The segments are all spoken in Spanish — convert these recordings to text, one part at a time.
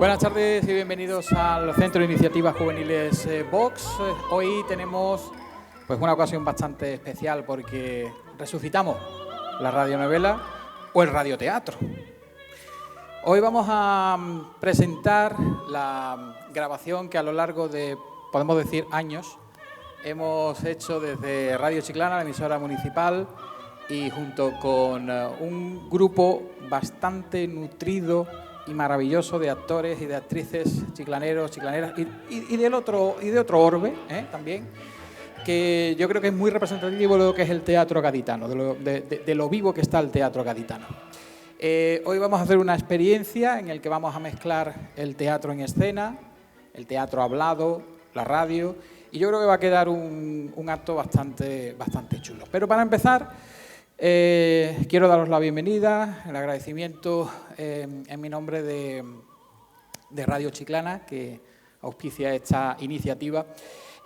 Buenas tardes y bienvenidos al Centro de Iniciativas Juveniles Vox. Hoy tenemos pues una ocasión bastante especial porque resucitamos la radionovela o el radioteatro. Hoy vamos a presentar la grabación que a lo largo de, podemos decir, años, hemos hecho desde Radio Chiclana, la emisora municipal, y junto con un grupo bastante nutrido y maravilloso de actores y de actrices chiclaneros, chiclaneras y de otro orbe también, que yo creo que es muy representativo de lo que es el teatro gaditano, de lo vivo que está el teatro gaditano. Hoy vamos a hacer una experiencia en la que vamos a mezclar el teatro en escena, el teatro hablado, la radio, y yo creo que va a quedar un acto bastante chulo. Pero para empezar, quiero daros la bienvenida, el agradecimiento en mi nombre de Radio Chiclana, que auspicia esta iniciativa,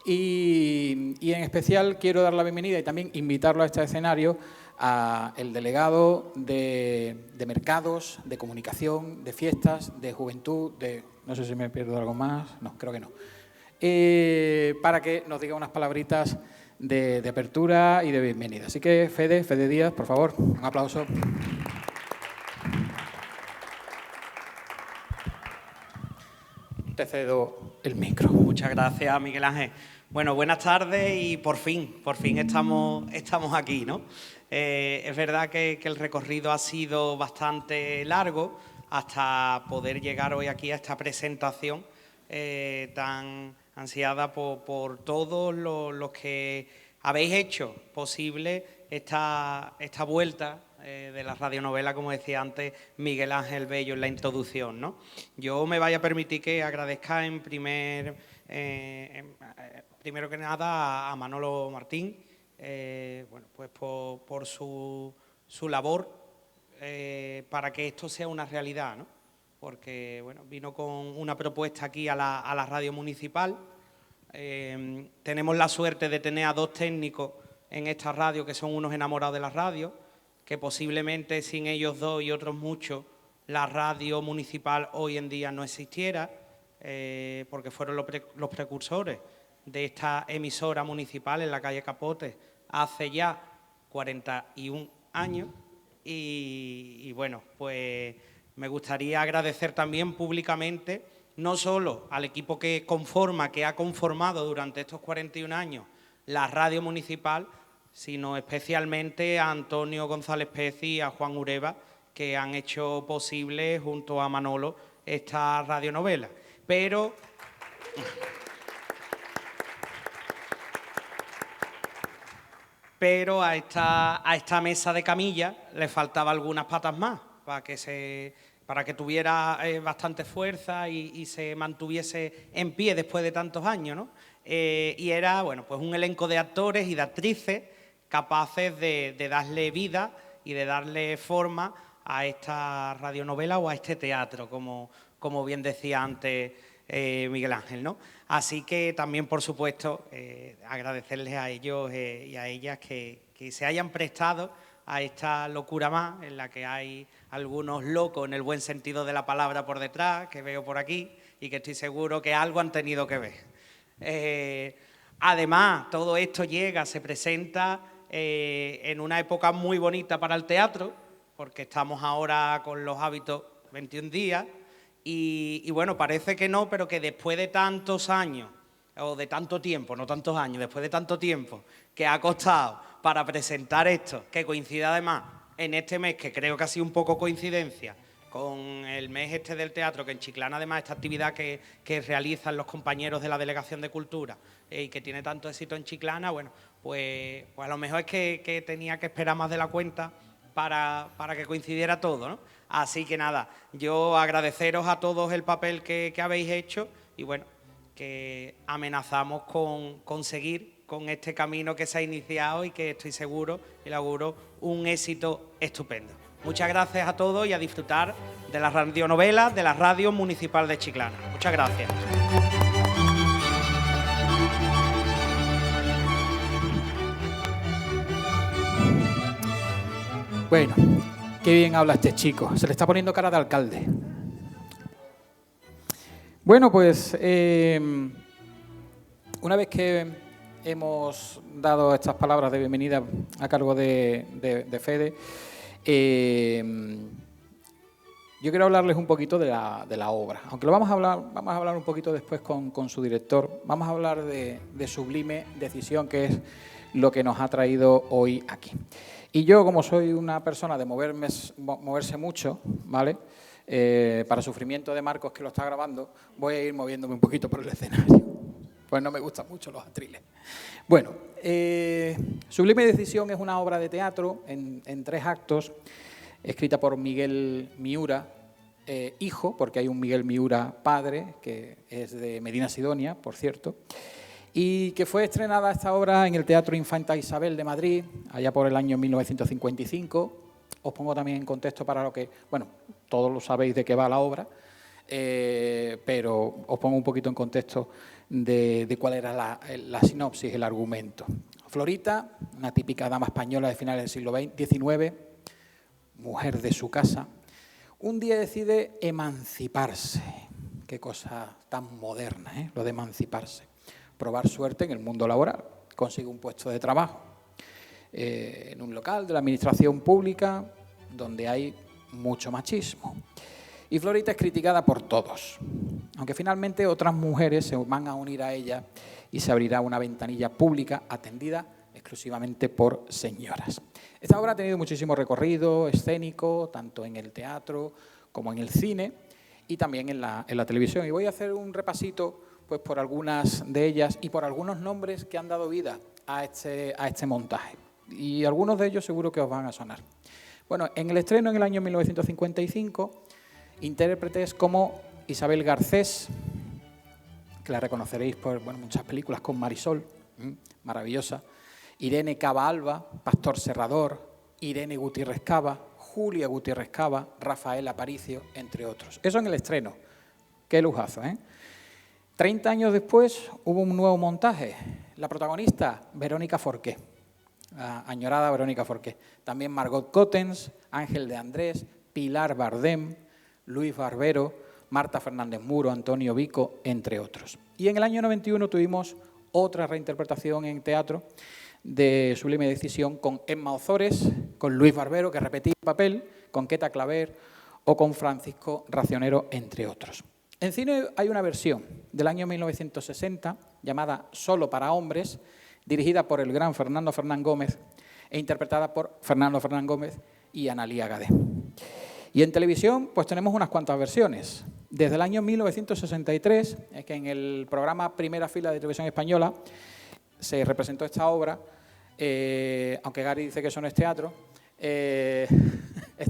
y en especial quiero dar la bienvenida y también invitarlo a este escenario al delegado de mercados, de comunicación, de fiestas, de juventud, no sé si me pierdo algo más, no, creo que no, para que nos diga unas palabritas de apertura y de bienvenida. Así que Fede Díaz, por favor, un aplauso. Te cedo el micro. Muchas gracias, Miguel Ángel. Bueno, buenas tardes y por fin estamos aquí, ¿no? Es verdad que el recorrido ha sido bastante largo hasta poder llegar hoy aquí a esta presentación tan ansiada por todos los que habéis hecho posible esta vuelta de la radionovela, como decía antes Miguel Ángel Bello en la introducción, ¿no? Yo me vaya a permitir que agradezca primero que nada a Manolo Martín, bueno, pues por su labor para que esto sea una realidad, ¿no? Porque bueno, vino con una propuesta aquí a la radio municipal. Tenemos la suerte de tener a dos técnicos en esta radio que son unos enamorados de la radio, que posiblemente sin ellos dos y otros muchos la radio municipal hoy en día no existiera, porque fueron los precursores de esta emisora municipal en la calle Capote hace ya 41 años y bueno, pues me gustaría agradecer también públicamente no solo al equipo que ha conformado durante estos 41 años la radio municipal, sino especialmente a Antonio González Pezi y a Juan Ureva, que han hecho posible, junto a Manolo, esta radionovela. Pero a esta mesa de camilla le faltaba algunas patas más para que tuviera bastante fuerza y se mantuviese en pie después de tantos años, ¿no? Y era, bueno, pues un elenco de actores y de actrices capaces de darle vida y de darle forma a esta radionovela o a este teatro, como bien decía antes Miguel Ángel, ¿no? Así que también, por supuesto, agradecerles a ellos y a ellas que se hayan prestado a esta locura más, en la que hay algunos locos en el buen sentido de la palabra por detrás, que veo por aquí, y que estoy seguro que algo han tenido que ver. Además, todo esto se presenta en una época muy bonita para el teatro, porque estamos ahora con los hábitos 21 días, y bueno, parece que no, pero que después de tantos años, o de tanto tiempo, no tantos años, después de tanto tiempo que ha costado para presentar esto, que coincide además en este mes, que creo que ha sido un poco coincidencia, con el mes este del teatro, que en Chiclana además esta actividad que realizan los compañeros de la Delegación de Cultura y que tiene tanto éxito en Chiclana, bueno, pues a lo mejor es que tenía que esperar más de la cuenta para que coincidiera todo, ¿no? Así que nada, yo agradeceros a todos el papel que habéis hecho y bueno, que amenazamos con seguir con este camino que se ha iniciado y que estoy seguro y le auguro un éxito estupendo. Muchas gracias a todos y a disfrutar de la radionovela de la Radio Municipal de Chiclana. Muchas gracias. Bueno, qué bien habla este chico. Se le está poniendo cara de alcalde. Bueno, pues una vez que hemos dado estas palabras de bienvenida a cargo de Fede, yo quiero hablarles un poquito de la obra. Aunque lo vamos a hablar un poquito después con su director. Vamos a hablar de Sublime Decisión, que es lo que nos ha traído hoy aquí. Y yo, como soy una persona de moverse mucho, ¿vale? Para sufrimiento de Marcos, que lo está grabando, voy a ir moviéndome un poquito por el escenario. Pues no me gustan mucho los atriles. Bueno, Sublime Decisión es una obra de teatro en 3 actos, escrita por Miguel Miura, hijo, porque hay un Miguel Miura padre, que es de Medina Sidonia, por cierto, y que fue estrenada esta obra en el Teatro Infanta Isabel de Madrid, allá por el año 1955. Os pongo también en contexto para lo que, bueno, todos lo sabéis de qué va la obra, pero os pongo un poquito en contexto de cuál era la sinopsis, el argumento. Florita, una típica dama española de finales del siglo XIX, mujer de su casa, un día decide emanciparse. Qué cosa tan moderna, ¿eh? Lo de emanciparse. Probar suerte en el mundo laboral. Consigue un puesto de trabajo en un local de la administración pública donde hay mucho machismo. Y Florita es criticada por todos, aunque finalmente otras mujeres se van a unir a ella y se abrirá una ventanilla pública atendida exclusivamente por señoras. Esta obra ha tenido muchísimo recorrido escénico, tanto en el teatro como en el cine y también en la televisión. Y voy a hacer un repasito pues, por algunas de ellas y por algunos nombres que han dado vida a este montaje. Y algunos de ellos seguro que os van a sonar. Bueno, en el estreno en el año 1955, intérpretes como Isabel Garcés, que la reconoceréis por muchas películas con Marisol, maravillosa, Irene Cava Alba, Pastor Serrador, Irene Gutiérrez Cava, Julia Gutiérrez Cava, Rafael Aparicio, entre otros. Eso en el estreno. Qué lujazo, ¿eh? 30 años después hubo un nuevo montaje. La protagonista, Verónica Forqué, la añorada Verónica Forqué. También Margot Cottens, Ángel de Andrés, Pilar Bardem, Luis Barbero, Marta Fernández Muro, Antonio Vico, entre otros. Y en el año 91 tuvimos otra reinterpretación en teatro de Sublime Decisión con Emma Ozores, con Luis Barbero, que repetía el papel, con Queta Claver o con Francisco Racionero, entre otros. En cine hay una versión del año 1960 llamada Solo para hombres, dirigida por el gran Fernando Fernán Gómez e interpretada por Fernando Fernán Gómez y Analía Gadé. Y en televisión pues tenemos unas cuantas versiones. Desde el año 1963, es que en el programa Primera Fila de Televisión Española se representó esta obra, aunque Gary dice que eso no es teatro, es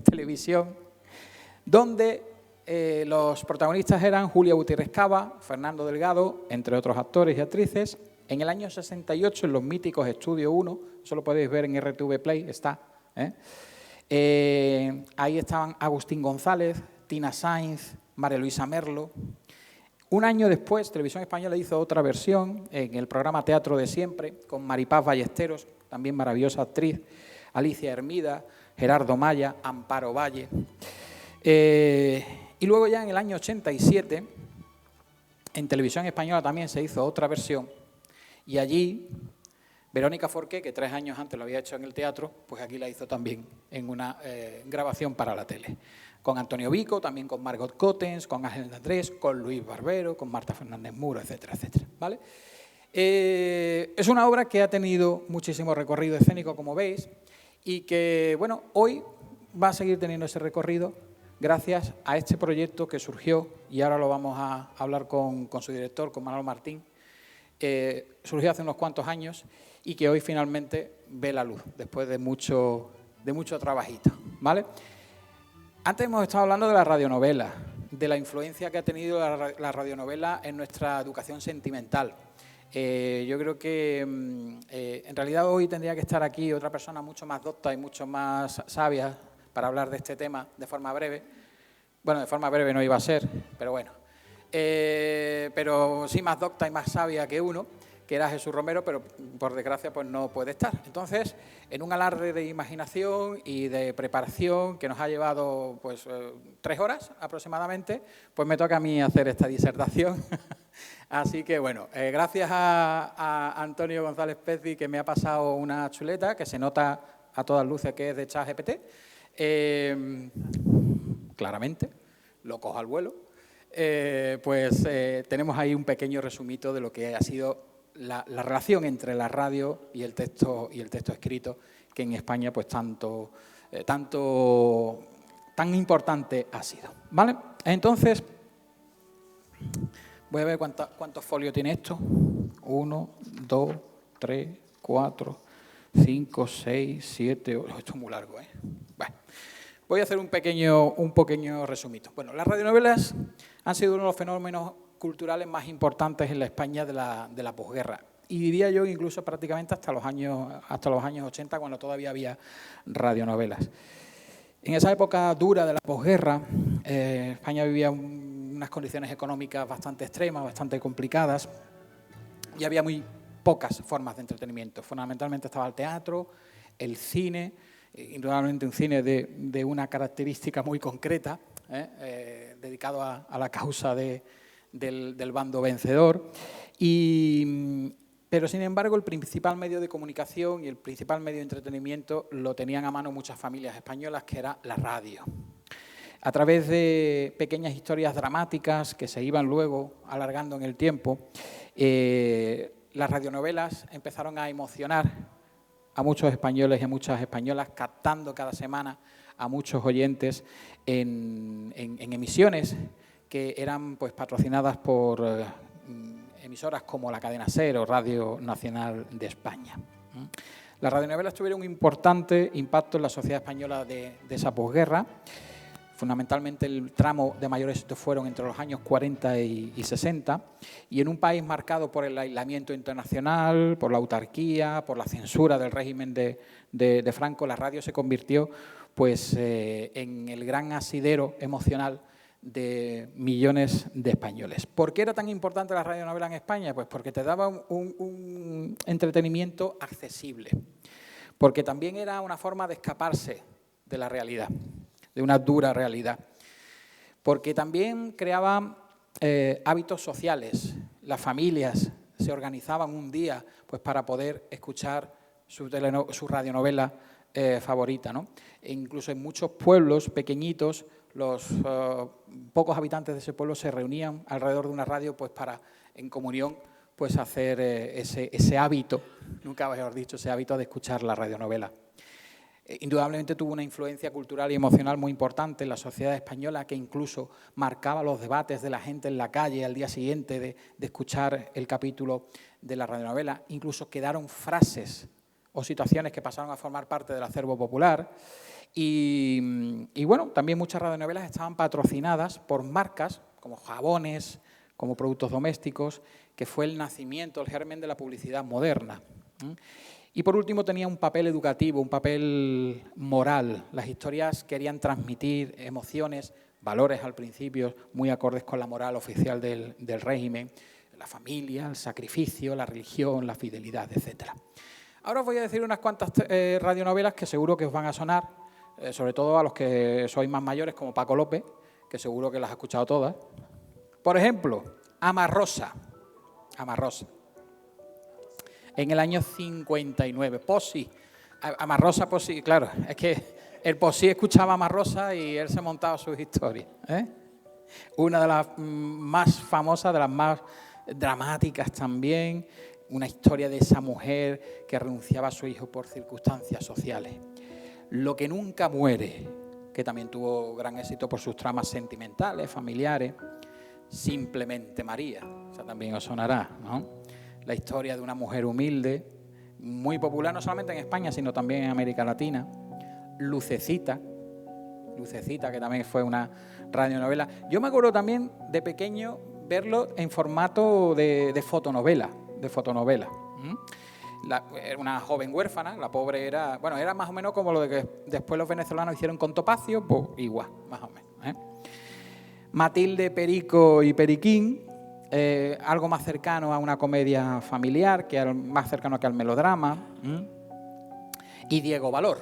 televisión, donde los protagonistas eran Julia Gutiérrez Cava, Fernando Delgado, entre otros actores y actrices. En el año 68, en los míticos Estudio 1, eso lo podéis ver en RTV Play, está. Ahí estaban Agustín González, Tina Sainz, María Luisa Merlo. Un año después, Televisión Española hizo otra versión en el programa Teatro de Siempre, con Maripaz Ballesteros, también maravillosa actriz, Alicia Hermida, Gerardo Maya, Amparo Valle. Y luego ya en el año 87, en Televisión Española también se hizo otra versión y allí Verónica Forqué, que 3 años antes lo había hecho en el teatro, pues aquí la hizo también en una grabación para la tele. Con Antonio Vico, también con Margot Cottens, con Ángel de Andrés, con Luis Barbero, con Marta Fernández Muro, etcétera, etcétera. ¿Vale? Es una obra que ha tenido muchísimo recorrido escénico, como veis, y que, bueno, hoy va a seguir teniendo ese recorrido gracias a este proyecto que surgió, y ahora lo vamos a hablar con su director, con Manuel Martín, surgió hace unos cuantos años y que hoy finalmente ve la luz, después de mucho trabajito, ¿vale? Antes hemos estado hablando de la radionovela, de la influencia que ha tenido la radionovela en nuestra educación sentimental. Yo creo que en realidad hoy tendría que estar aquí otra persona mucho más docta y mucho más sabia para hablar de este tema de forma breve. Bueno, de forma breve no iba a ser, pero bueno. Pero sí más docta y más sabia que uno, que era Jesús Romero, pero por desgracia pues no puede estar. Entonces, en un alarde de imaginación y de preparación que nos ha llevado pues 3 horas aproximadamente, pues me toca a mí hacer esta disertación. Así que bueno, gracias a Antonio González Pezzi, que me ha pasado una chuleta que se nota a todas luces que es de ChatGPT. Claramente, lo cojo al vuelo. Tenemos ahí un pequeño resumito de lo que ha sido la relación entre la radio y el texto escrito, que en España pues tan importante ha sido, ¿vale? Entonces, voy a ver cuántos folios tiene esto. 1, 2, 3, 4, 5, 6, 7, 8. Esto es muy largo, ¿eh? Bueno, voy a hacer un pequeño resumito. Bueno, las radionovelas han sido uno de los fenómenos culturales más importantes en la España de la posguerra. Y diría yo incluso prácticamente hasta los años 80, cuando todavía había radionovelas. En esa época dura de la posguerra, España vivía unas condiciones económicas bastante extremas, bastante complicadas, y había muy pocas formas de entretenimiento. Fundamentalmente estaba el teatro, el cine, indudablemente un cine de una característica muy concreta, dedicado a la causa del bando vencedor. Pero, sin embargo, el principal medio de comunicación y el principal medio de entretenimiento lo tenían a mano muchas familias españolas, que era la radio. A través de pequeñas historias dramáticas que se iban luego alargando en el tiempo, las radionovelas empezaron a emocionar a muchos españoles y a muchas españolas, captando cada semana a muchos oyentes en emisiones que eran pues patrocinadas por emisoras como la cadena SER o Radio Nacional de España. Las radionovelas tuvieron un importante impacto en la sociedad española de esa posguerra. Fundamentalmente el tramo de mayor éxito fueron entre los años 40 y 60, y en un país marcado por el aislamiento internacional, por la autarquía, por la censura del régimen de Franco, la radio se convirtió pues, en el gran asidero emocional de millones de españoles. ¿Por qué era tan importante la radionovela en España? Pues porque te daba un entretenimiento accesible, porque también era una forma de escaparse de la realidad, de una dura realidad, porque también creaba hábitos sociales. Las familias se organizaban un día pues, para poder escuchar su radionovela favorita, ¿no? E incluso en muchos pueblos pequeñitos, los pocos habitantes de ese pueblo se reunían alrededor de una radio pues, para, en comunión, pues, hacer ese hábito, nunca mejor dicho, ese hábito de escuchar la radionovela. Indudablemente tuvo una influencia cultural y emocional muy importante en la sociedad española, que incluso marcaba los debates de la gente en la calle al día siguiente de escuchar el capítulo de la radionovela. Incluso quedaron frases o situaciones que pasaron a formar parte del acervo popular. Y bueno, también muchas radionovelas estaban patrocinadas por marcas como jabones, como productos domésticos, que fue el nacimiento, el germen de la publicidad moderna. Y por último tenía un papel educativo, un papel moral. Las historias querían transmitir emociones, valores al principio, muy acordes con la moral oficial del régimen, la familia, el sacrificio, la religión, la fidelidad, etc. Ahora os voy a decir unas cuantas radionovelas que seguro que os van a sonar, sobre todo a los que sois más mayores, como Paco López, que seguro que las ha escuchado todas. Por ejemplo, Amarrosa. Amarrosa. En el año 59. Posí. Amarrosa, Posí. Claro, es que el Posí escuchaba a Amarrosa y él se montaba sus historias. Una de las más famosas, de las más dramáticas también. Una historia de esa mujer que renunciaba a su hijo por circunstancias sociales. Lo que nunca muere, que también tuvo gran éxito por sus tramas sentimentales, familiares. Simplemente María, o sea, también os sonará, ¿no? La historia de una mujer humilde, muy popular no solamente en España, sino también en América Latina. Lucecita, que también fue una radionovela. Yo me acuerdo también de pequeño verlo en formato de fotonovela. Era una joven huérfana, la pobre era más o menos como lo de que después los venezolanos hicieron con Topacio, pues igual, más o menos. Matilde, Perico y Periquín algo más cercano a una comedia familiar, más cercano que al melodrama. Y Diego Valor,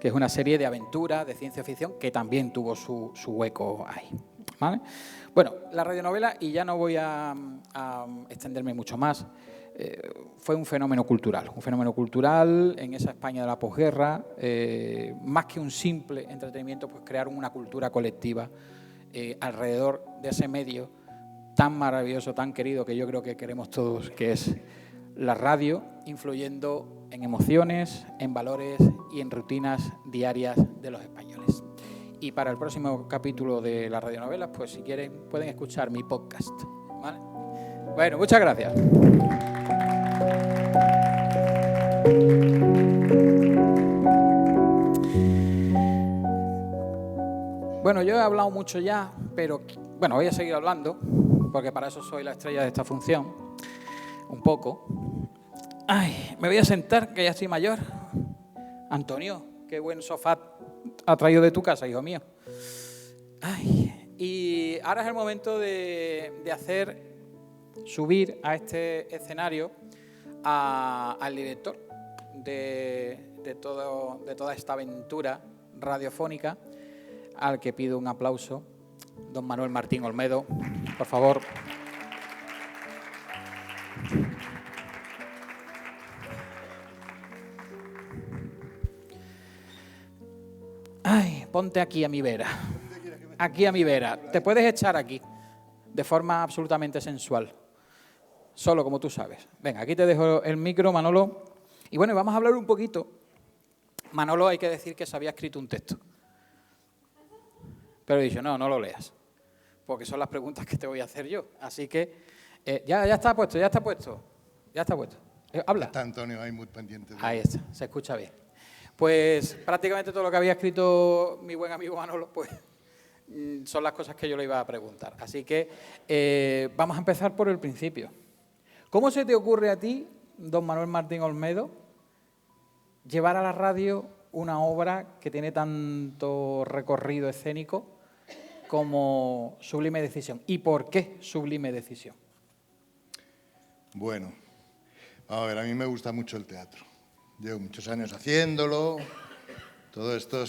que es una serie de aventuras, de ciencia ficción, que también tuvo su hueco ahí, ¿vale? Bueno, la radionovela, y ya no voy a extenderme mucho más, fue un fenómeno cultural en esa España de la posguerra, más que un simple entretenimiento, pues crearon una cultura colectiva alrededor de ese medio tan maravilloso, tan querido, que yo creo que queremos todos, que es la radio, influyendo en emociones, en valores y en rutinas diarias de los españoles. Y para el próximo capítulo de las radionovelas, pues si quieren, pueden escuchar mi podcast, ¿vale? Bueno, muchas gracias. Bueno, yo he hablado mucho ya, pero bueno, voy a seguir hablando, porque para eso soy la estrella de esta función, un poco. Ay, me voy a sentar, que ya estoy mayor. Antonio, qué buen sofá ha traído de tu casa, hijo mío. Ay, y ahora es el momento de hacer subir a este escenario al director de toda esta aventura radiofónica, al que pido un aplauso, don Manuel Martín Olmedo, por favor. Ay, ponte aquí a mi vera. Aquí a mi vera. Te puedes echar aquí, de forma absolutamente sensual. Solo como tú sabes. Venga, aquí te dejo el micro, Manolo. Y bueno, vamos a hablar un poquito. Manolo, hay que decir que se había escrito un texto. Pero he dicho, no lo leas. Porque son las preguntas que te voy a hacer yo. Así que ya está puesto. Habla. Está Antonio ahí muy pendiente. Ahí está, se escucha bien. Pues prácticamente todo lo que había escrito mi buen amigo Manolo, pues son las cosas que yo le iba a preguntar. Así que vamos a empezar por el principio. ¿Cómo se te ocurre a ti, don Manuel Martín Olmedo, llevar a la radio una obra que tiene tanto recorrido escénico como Sublime Decisión? ¿Y por qué Sublime Decisión? Bueno, a ver, a mí me gusta mucho el teatro. Llevo muchos años haciéndolo, todo esto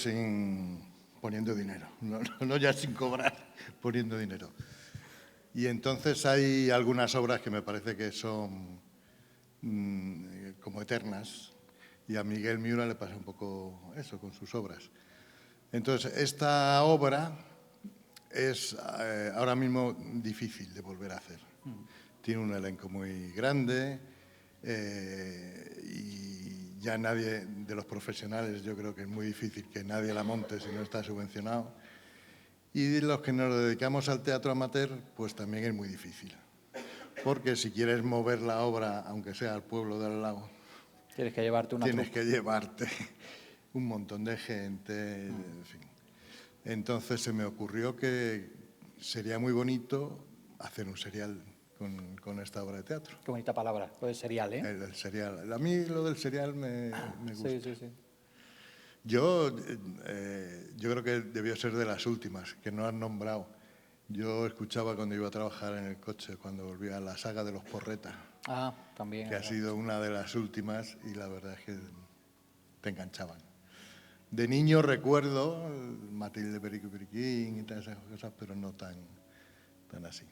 poniendo dinero, no ya sin cobrar, poniendo dinero. Y entonces hay algunas obras que me parece que son como eternas, y a Miguel Miura le pasa un poco eso con sus obras. Entonces, esta obra es ahora mismo difícil de volver a hacer. Tiene un elenco muy grande y ya nadie de los profesionales, yo creo que es muy difícil que nadie la monte si no está subvencionado. Y los que nos dedicamos al teatro amateur, pues también es muy difícil. Porque si quieres mover la obra, aunque sea al pueblo del lado, tienes que llevarte un montón de gente, en fin. Entonces se me ocurrió que sería muy bonito hacer un serial con esta obra de teatro. Qué bonita palabra, lo del serial, ¿eh? El serial. A mí lo del serial me gusta. Sí. Yo creo que debió ser de las últimas, que no han nombrado. Yo escuchaba cuando iba a trabajar en el coche, cuando volvía a la saga de los Porreta. También. Que ha sido una de las últimas y la verdad es que te enganchaban. De niño recuerdo Matilde Perico Periquín y todas esas cosas, pero no tan así.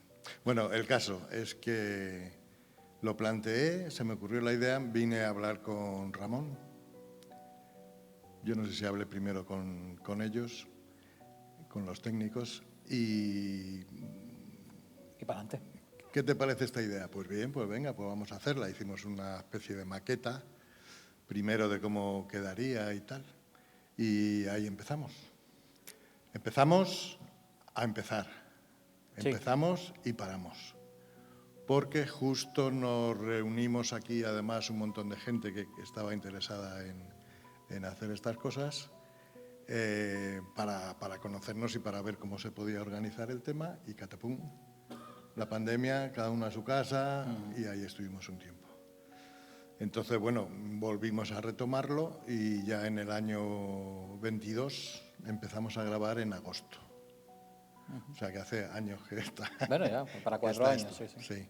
Bueno, el caso es que lo planteé, se me ocurrió la idea, vine a hablar con Ramón. Yo no sé si hablé primero con ellos, con los técnicos, y para adelante. ¿Qué te parece esta idea? Pues bien, pues venga, pues vamos a hacerla. Hicimos una especie de maqueta, primero de cómo quedaría y tal, y ahí empezamos. Empezamos a empezar. Empezamos y paramos. Porque justo nos reunimos aquí, además, un montón de gente que estaba interesada en hacer estas cosas, para conocernos y para ver cómo se podía organizar el tema, y catapum, la pandemia, cada uno a su casa, y ahí estuvimos un tiempo. Entonces, bueno, volvimos a retomarlo y ya en el año 22 empezamos a grabar en agosto. O sea, que hace años que está. Bueno, ya, pues para 4 está años, esto, sí.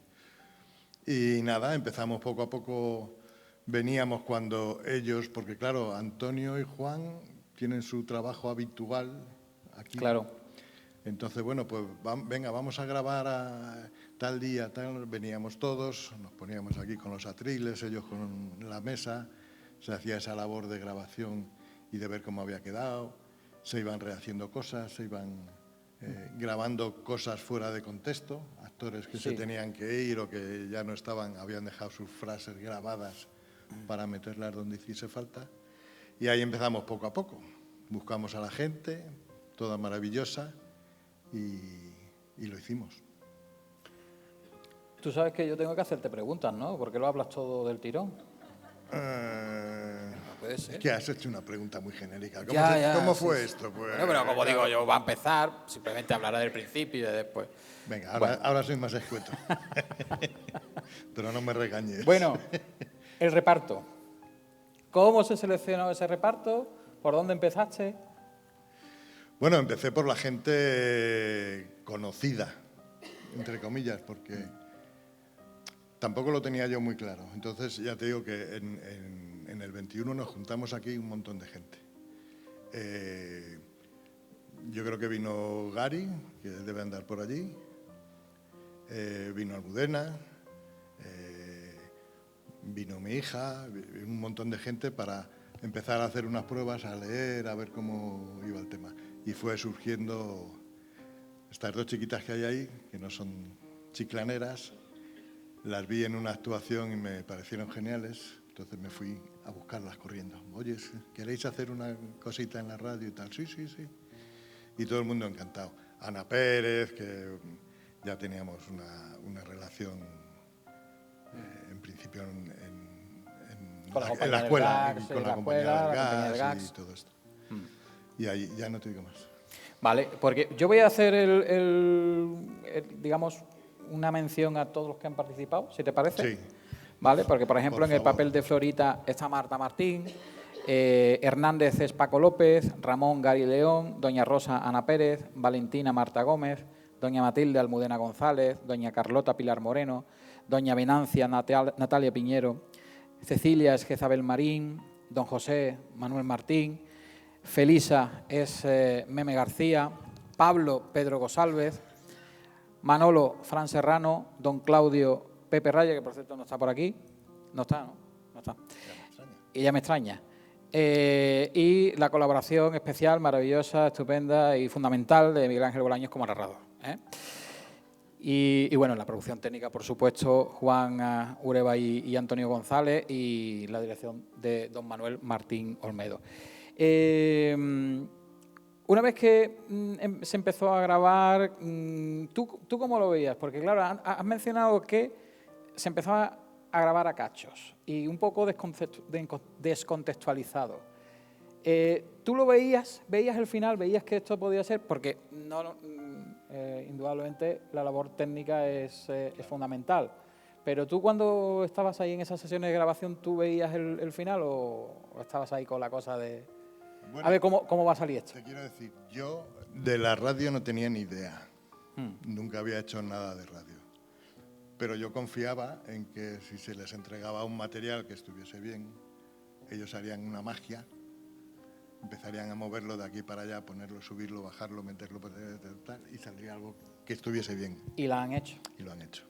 Y nada, empezamos poco a poco, veníamos cuando ellos, porque claro, Antonio y Juan tienen su trabajo habitual aquí. Claro. Entonces, bueno, pues venga, vamos a grabar a tal día, tal. Veníamos todos, nos poníamos aquí con los atriles, ellos con la mesa, se hacía esa labor de grabación y de ver cómo había quedado, se iban rehaciendo cosas, se iban grabando cosas fuera de contexto, actores que se tenían que ir o que ya no estaban, habían dejado sus frases grabadas para meterlas donde hiciese falta. Y ahí empezamos poco a poco. Buscamos a la gente, toda maravillosa, y lo hicimos. Tú sabes que yo tengo que hacerte preguntas, ¿no? ¿Por qué lo hablas todo del tirón? No puede ser. Que has hecho una pregunta muy genérica. ¿Cómo fue esto? Pues, bueno, pero como digo yo, va a empezar, simplemente hablará del principio y de después. Venga, ahora soy más escueto. Pero no me regañes. Bueno, el reparto. ¿Cómo se seleccionó ese reparto? ¿Por dónde empezaste? Bueno, empecé por la gente conocida, entre comillas, porque tampoco lo tenía yo muy claro. Entonces, ya te digo que en el 21 nos juntamos aquí un montón de gente. Yo creo que vino Gary, que debe andar por allí, vino Almudena, vino mi hija, un montón de gente para empezar a hacer unas pruebas, a leer, a ver cómo iba el tema. Y fue surgiendo estas 2 chiquitas que hay ahí, que no son chiclaneras. Las vi en una actuación y me parecieron geniales, entonces me fui a buscarlas corriendo. Oye, ¿queréis hacer una cosita en la radio y tal? Sí. Y todo el mundo encantado. Ana Pérez, que ya teníamos una relación, en principio en la escuela, con la compañía del gas y todo esto. Y ahí ya no te digo más. Vale, porque yo voy a hacer digamos, una mención a todos los que han participado, si te parece. Sí. Vale, porque por ejemplo Por en el favor. papel de Florita está Marta Martín, Hernández es Paco López, Ramón Gary León, doña Rosa Ana Pérez, Valentina Marta Gómez, doña Matilde Almudena González, doña Carlota Pilar Moreno, doña Venancia Natalia Piñero, Cecilia es Jezabel Marín, don José Manuel Martín, Felisa es Meme García, Pablo Pedro González, Manolo Fran Serrano, don Claudio Pepe Raya, que por cierto no está por aquí. No está, ¿no? No está. Y ya me extraña. Y la colaboración especial, maravillosa, estupenda y fundamental de Miguel Ángel Bolaños como narrador. Y bueno, la producción técnica, por supuesto, Juan Ureba y Antonio González, y la dirección de don Manuel Martín Olmedo. Una vez que se empezó a grabar, ¿tú cómo lo veías? Porque claro, has mencionado que se empezó a grabar a cachos y un poco descontextualizado. ¿Tú lo veías el final, veías que esto podía ser? Porque indudablemente la labor técnica es fundamental. Pero tú cuando estabas ahí en esas sesiones de grabación, ¿tú veías el final o estabas ahí con la cosa de... Bueno, a ver cómo va a salir esto? Te quiero decir, yo de la radio no tenía ni idea. Nunca había hecho nada de radio. Pero yo confiaba en que si se les entregaba un material que estuviese bien, ellos harían una magia, empezarían a moverlo de aquí para allá, ponerlo, subirlo, bajarlo, meterlo, tal, y saldría algo que estuviese bien. Y la han hecho. Y lo han hecho.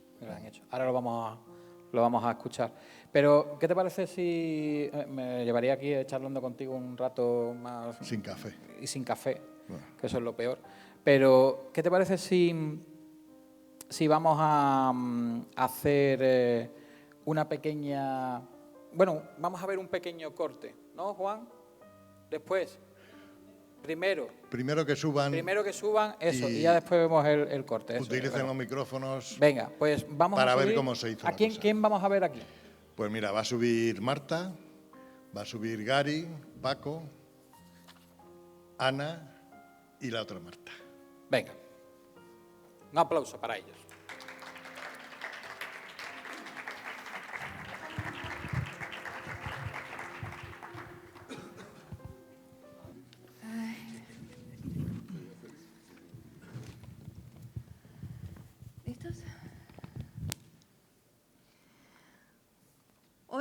Ahora lo vamos a escuchar. Pero, ¿qué te parece si me llevaría aquí charlando contigo un rato más? Sin café. Y sin café, Bueno. que eso es lo peor. Pero, ¿qué te parece si vamos a hacer una pequeña... Bueno, vamos a ver un pequeño corte, ¿no, Juan? Después, primero que suban eso, y ya después vemos el corte. Eso, utilicen los micrófonos. Venga, pues vamos para a subir. ver cómo se hizo ¿A la quién, cosa. quién vamos a ver aquí? Pues mira, va a subir Marta, va a subir Gary, Paco, Ana y la otra Marta. Venga, un aplauso para ellos.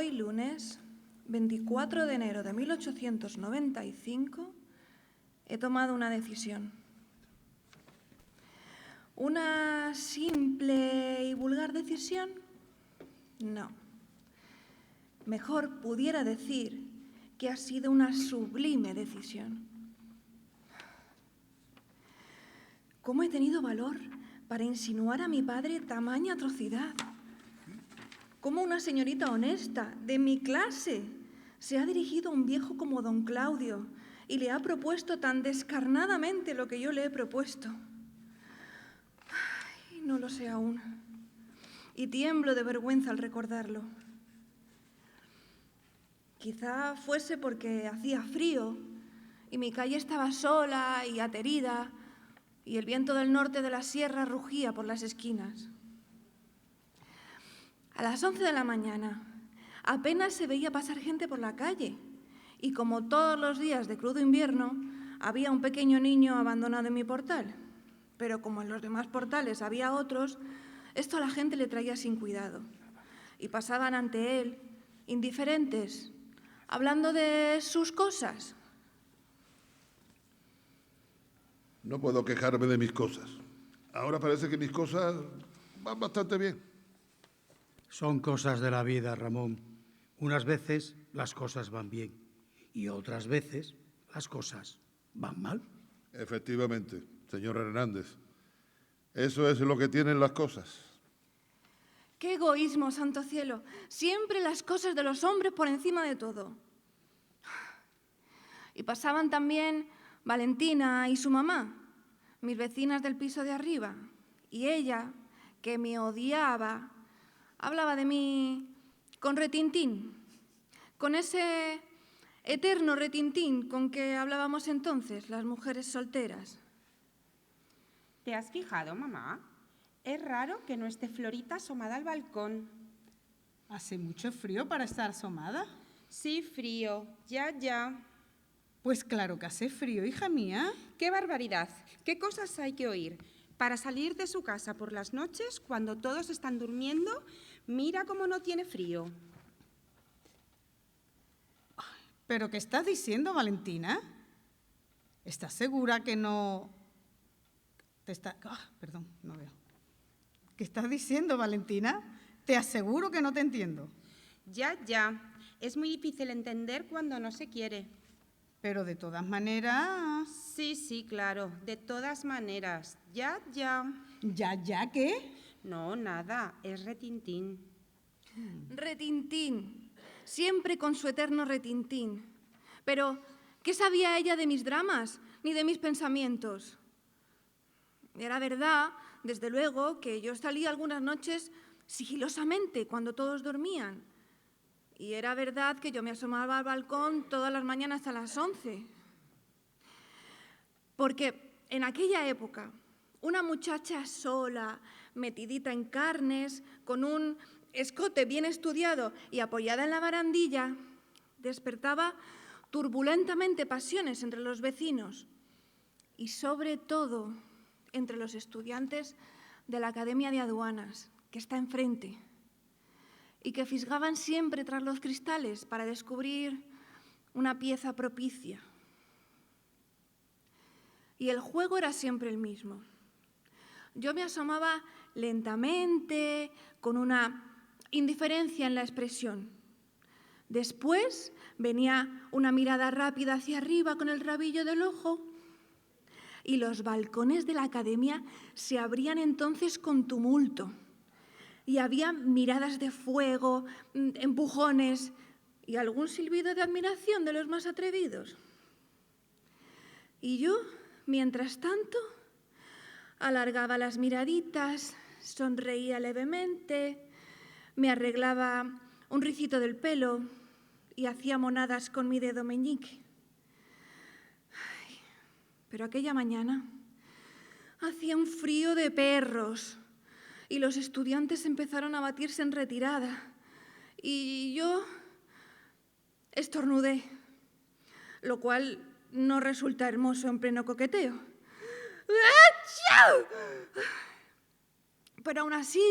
Hoy lunes, 24 de enero de 1895, he tomado una decisión. ¿Una simple y vulgar decisión? No. Mejor pudiera decir que ha sido una sublime decisión. ¿Cómo he tenido valor para insinuar a mi padre tamaña atrocidad? ¿Cómo una señorita honesta de mi clase se ha dirigido a un viejo como don Claudio y le ha propuesto tan descarnadamente lo que yo le he propuesto? Ay, no lo sé aún. Y tiemblo de vergüenza al recordarlo. Quizá fuese porque hacía frío y mi calle estaba sola y aterida y el viento del norte de la sierra rugía por las esquinas. A las 11 de la mañana apenas se veía pasar gente por la calle y como todos los días de crudo invierno había un pequeño niño abandonado en mi portal. Pero como en los demás portales había otros, esto a la gente le traía sin cuidado y pasaban ante él indiferentes, hablando de sus cosas. No puedo quejarme de mis cosas. Ahora parece que mis cosas van bastante bien. Son cosas de la vida, Ramón. Unas veces las cosas van bien y otras veces las cosas van mal. Efectivamente, señor Hernández. Eso es lo que tienen las cosas. ¡Qué egoísmo, santo cielo! Siempre las cosas de los hombres por encima de todo. Y pasaban también Valentina y su mamá, mis vecinas del piso de arriba. Y ella, que me odiaba, hablaba de mí con retintín, con ese eterno retintín con que hablábamos entonces las mujeres solteras. ¿Te has fijado, mamá? Es raro que no esté Florita asomada al balcón. ¿Hace mucho frío para estar asomada? Sí, frío. Ya. Pues claro que hace frío, hija mía. ¡Qué barbaridad! ¿Qué cosas hay que oír? Para salir de su casa por las noches, cuando todos están durmiendo, mira cómo no tiene frío. ¿Pero qué estás diciendo, Valentina? ¿Estás segura que no...? Perdón, no veo. ¿Qué estás diciendo, Valentina? Te aseguro que no te entiendo. Ya. Es muy difícil entender cuando no se quiere. Pero de todas maneras... Sí, claro. De todas maneras. Ya. ¿Ya qué? No, nada. Es retintín. Retintín, siempre con su eterno retintín. Pero, ¿qué sabía ella de mis dramas, ni de mis pensamientos? Era verdad, desde luego, que yo salía algunas noches sigilosamente cuando todos dormían. Y era verdad que yo me asomaba al balcón todas las mañanas a las 11. Porque en aquella época, una muchacha sola, metidita en carnes, con un escote bien estudiado y apoyada en la barandilla, despertaba turbulentamente pasiones entre los vecinos y sobre todo entre los estudiantes de la Academia de Aduanas, que está enfrente, y que fisgaban siempre tras los cristales para descubrir una pieza propicia. Y el juego era siempre el mismo. Yo me asomaba lentamente, con una indiferencia en la expresión. Después venía una mirada rápida hacia arriba con el rabillo del ojo y los balcones de la academia se abrían entonces con tumulto y había miradas de fuego, empujones y algún silbido de admiración de los más atrevidos. Y yo, mientras tanto, alargaba las miraditas, sonreía levemente, me arreglaba un ricito del pelo y hacía monadas con mi dedo meñique. Pero aquella mañana hacía un frío de perros y los estudiantes empezaron a batirse en retirada y yo estornudé, lo cual no resulta hermoso en pleno coqueteo. Pero aún así,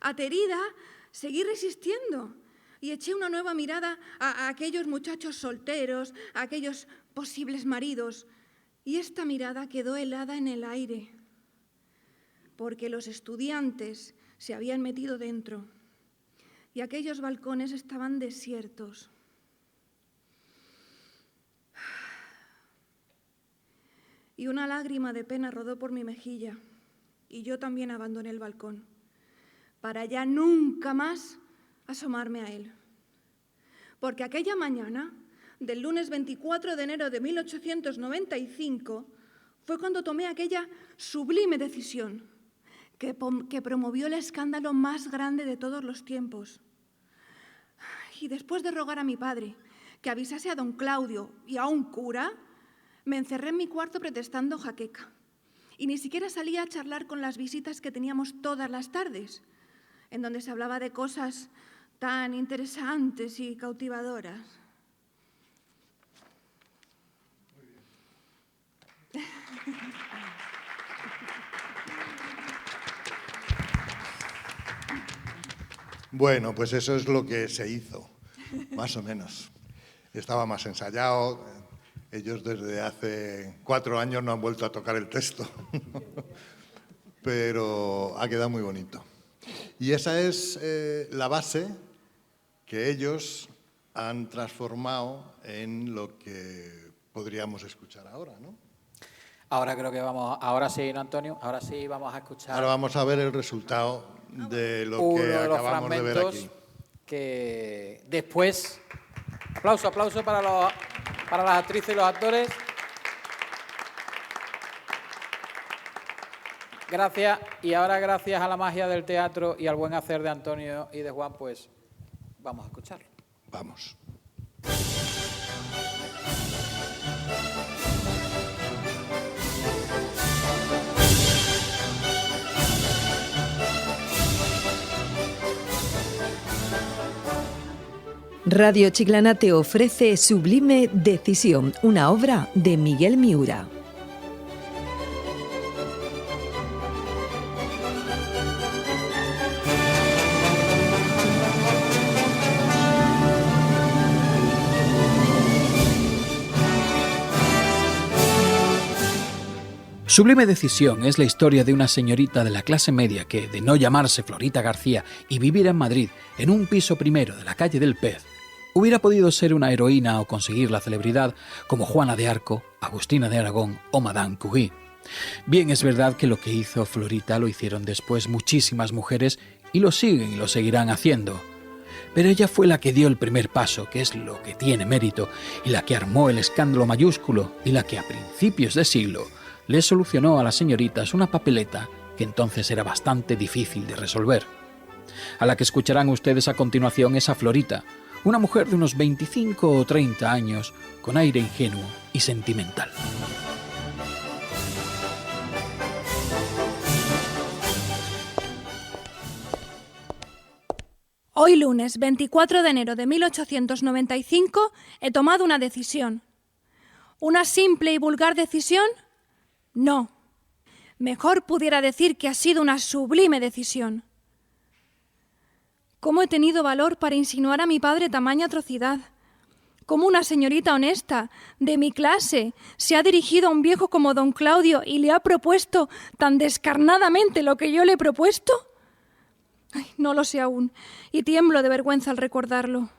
aterida, seguí resistiendo y eché una nueva mirada a aquellos muchachos solteros, a aquellos posibles maridos, y esta mirada quedó helada en el aire, porque los estudiantes se habían metido dentro y aquellos balcones estaban desiertos. Y una lágrima de pena rodó por mi mejilla, y yo también abandoné el balcón, para ya nunca más asomarme a él. Porque aquella mañana, del lunes 24 de enero de 1895, fue cuando tomé aquella sublime decisión que promovió el escándalo más grande de todos los tiempos. Y después de rogar a mi padre que avisase a don Claudio y a un cura, me encerré en mi cuarto protestando jaqueca. Y ni siquiera salía a charlar con las visitas que teníamos todas las tardes, en donde se hablaba de cosas tan interesantes y cautivadoras. Bueno, pues eso es lo que se hizo, más o menos. Estaba más ensayado. Ellos desde hace 4 años no han vuelto a tocar el texto, pero ha quedado muy bonito. Y esa es la base que ellos han transformado en lo que podríamos escuchar ahora, ¿no? Ahora creo que ahora sí, ¿no, Antonio? Ahora sí vamos a escuchar. Ahora vamos a ver el resultado de lo que acabamos de ver aquí. Que después, aplauso para las actrices y los actores. Gracias. Y ahora, gracias a la magia del teatro y al buen hacer de Antonio y de Juan, pues vamos a escucharlo. Vamos. Radio Chiclana te ofrece Sublime Decisión, una obra de Miguel Miura. Sublime Decisión es la historia de una señorita de la clase media que, de no llamarse Florita García y vivir en Madrid, en un piso primero de la calle del Pez, hubiera podido ser una heroína o conseguir la celebridad como Juana de Arco, Agustina de Aragón o Madame Curie. Bien es verdad que lo que hizo Florita lo hicieron después muchísimas mujeres y lo siguen y lo seguirán haciendo. Pero ella fue la que dio el primer paso, que es lo que tiene mérito, y la que armó el escándalo mayúsculo y la que a principios de siglo le solucionó a las señoritas una papeleta que entonces era bastante difícil de resolver. A la que escucharán ustedes a continuación es a Florita, una mujer de unos 25 o 30 años, con aire ingenuo y sentimental. Hoy lunes 24 de enero de 1895 he tomado una decisión. ¿Una simple y vulgar decisión? No. Mejor pudiera decir que ha sido una sublime decisión. ¿Cómo he tenido valor para insinuar a mi padre tamaña atrocidad? ¿Cómo una señorita honesta, de mi clase, se ha dirigido a un viejo como don Claudio y le ha propuesto tan descarnadamente lo que yo le he propuesto? Ay, no lo sé aún, y tiemblo de vergüenza al recordarlo.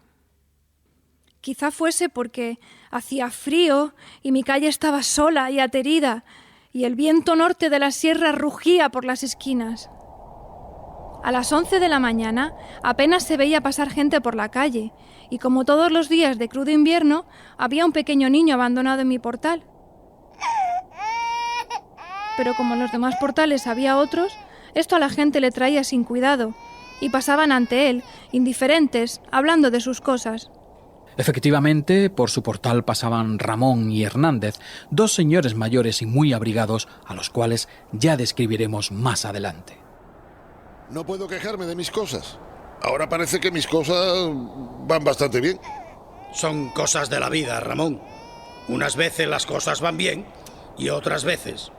Quizá fuese porque hacía frío y mi calle estaba sola y aterida, y el viento norte de la sierra rugía por las esquinas. A las 11 de la mañana apenas se veía pasar gente por la calle, y como todos los días de crudo invierno, había un pequeño niño abandonado en mi portal. Pero como en los demás portales había otros, esto a la gente le traía sin cuidado, y pasaban ante él, indiferentes, hablando de sus cosas. Efectivamente, por su portal pasaban Ramón y Hernández, dos señores mayores y muy abrigados, a los cuales ya describiremos más adelante. No puedo quejarme de mis cosas. Ahora parece que mis cosas van bastante bien. Son cosas de la vida, Ramón. Unas veces las cosas van bien y otras veces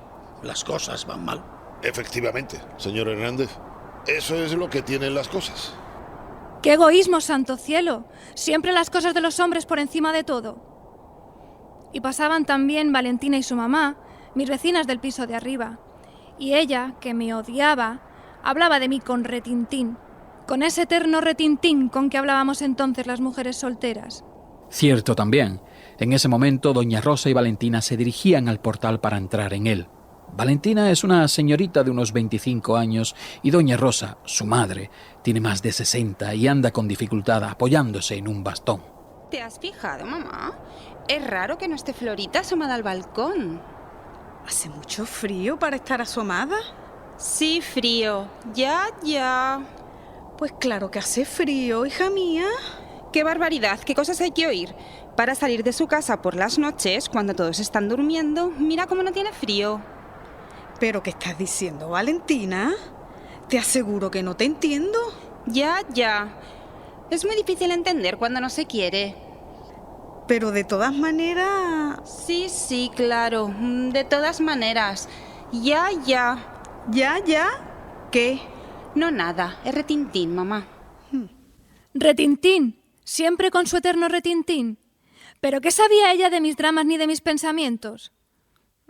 las cosas van mal. Efectivamente, señor Hernández. Eso es lo que tienen las cosas. ¡Qué egoísmo, santo cielo! Siempre las cosas de los hombres por encima de todo. Y pasaban también Valentina y su mamá, mis vecinas del piso de arriba. Y ella, que me odiaba, hablaba de mí con retintín, con ese eterno retintín con que hablábamos entonces las mujeres solteras. Cierto también. En ese momento, doña Rosa y Valentina se dirigían al portal para entrar en él. Valentina es una señorita de unos 25 años y doña Rosa, su madre, tiene más de 60 y anda con dificultad apoyándose en un bastón. ¿Te has fijado, mamá? Es raro que no esté Florita asomada al balcón. ¿Hace mucho frío para estar asomada? Sí, frío. Ya. Pues claro que hace frío, hija mía. ¡Qué barbaridad! ¿Qué cosas hay que oír? Para salir de su casa por las noches, cuando todos están durmiendo, mira cómo no tiene frío. ¿Pero qué estás diciendo, Valentina? Te aseguro que no te entiendo. Ya. Es muy difícil entender cuando no se quiere. Pero de todas maneras... Sí, claro. De todas maneras. Ya. ¿Ya? ¿Qué? No, nada. Es retintín, mamá. Retintín, siempre con su eterno retintín. ¿Pero qué sabía ella de mis dramas ni de mis pensamientos?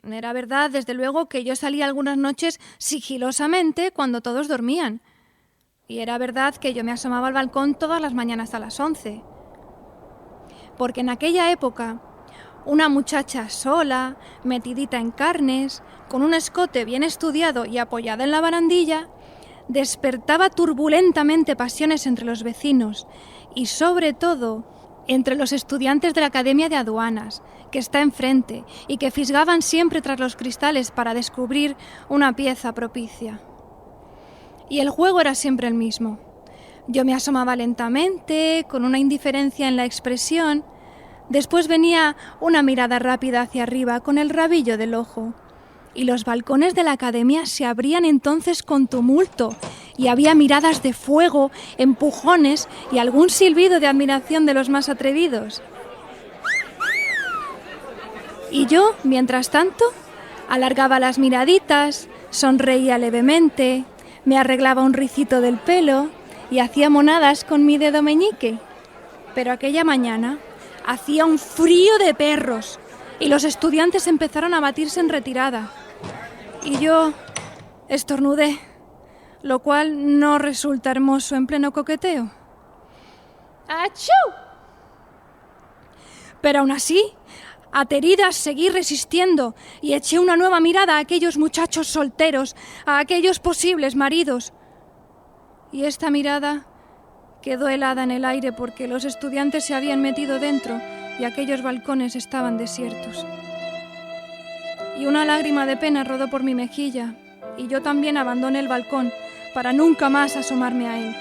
Era verdad, desde luego, que yo salía algunas noches sigilosamente cuando todos dormían. Y era verdad que yo me asomaba al balcón todas las mañanas a las 11. Porque en aquella época, una muchacha sola, metidita en carnes, con un escote bien estudiado y apoyada en la barandilla, despertaba turbulentamente pasiones entre los vecinos y, sobre todo, entre los estudiantes de la Academia de Aduanas, que está enfrente y que fisgaban siempre tras los cristales para descubrir una pieza propicia. Y el juego era siempre el mismo. Yo me asomaba lentamente, con una indiferencia en la expresión. Después venía una mirada rápida hacia arriba con el rabillo del ojo. Y los balcones de la academia se abrían entonces con tumulto y había miradas de fuego, empujones y algún silbido de admiración de los más atrevidos. Y yo, mientras tanto, alargaba las miraditas, sonreía levemente, me arreglaba un ricito del pelo y hacía monadas con mi dedo meñique. Pero aquella mañana hacía un frío de perros y los estudiantes empezaron a batirse en retirada. Y yo estornudé, lo cual no resulta hermoso en pleno coqueteo. ¡Achú! Pero aún así, aterida, seguí resistiendo y eché una nueva mirada a aquellos muchachos solteros, a aquellos posibles maridos. Y esta mirada quedó helada en el aire porque los estudiantes se habían metido dentro y aquellos balcones estaban desiertos. Y una lágrima de pena rodó por mi mejilla y yo también abandoné el balcón para nunca más asomarme a él.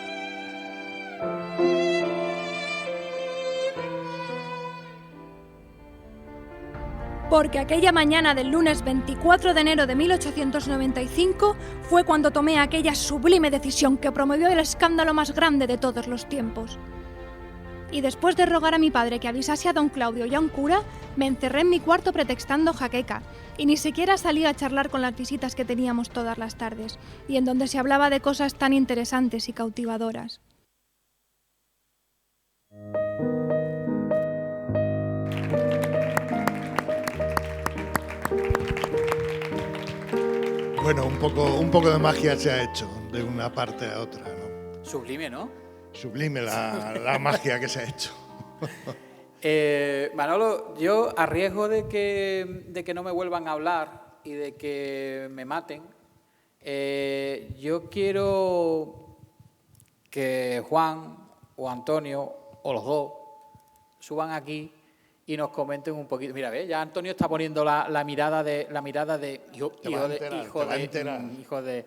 Porque aquella mañana del lunes 24 de enero de 1895 fue cuando tomé aquella sublime decisión que promovió el escándalo más grande de todos los tiempos. Y después de rogar a mi padre que avisase a don Claudio y a un cura, me encerré en mi cuarto pretextando jaqueca, y ni siquiera salí a charlar con las visitas que teníamos todas las tardes, y en donde se hablaba de cosas tan interesantes y cautivadoras. Bueno, un poco de magia se ha hecho de una parte a otra, ¿no? Sublime, ¿no? Sublime la magia que se ha hecho. Manolo, yo a riesgo de que no me vuelvan a hablar y de que me maten, yo quiero que Juan o Antonio o los dos suban aquí y nos comenten un poquito. Mira, ¿ves? Ya Antonio está poniendo la mirada de hijo de.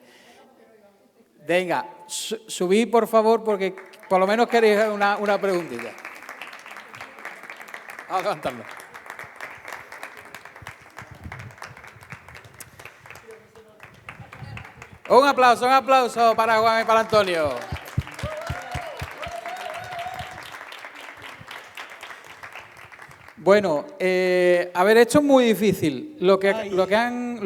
Venga, subid por favor, porque por lo menos queréis una preguntita. Vamos a levantarlo. Un aplauso para Juan y para Antonio. Bueno, a ver, esto es muy difícil. Lo que han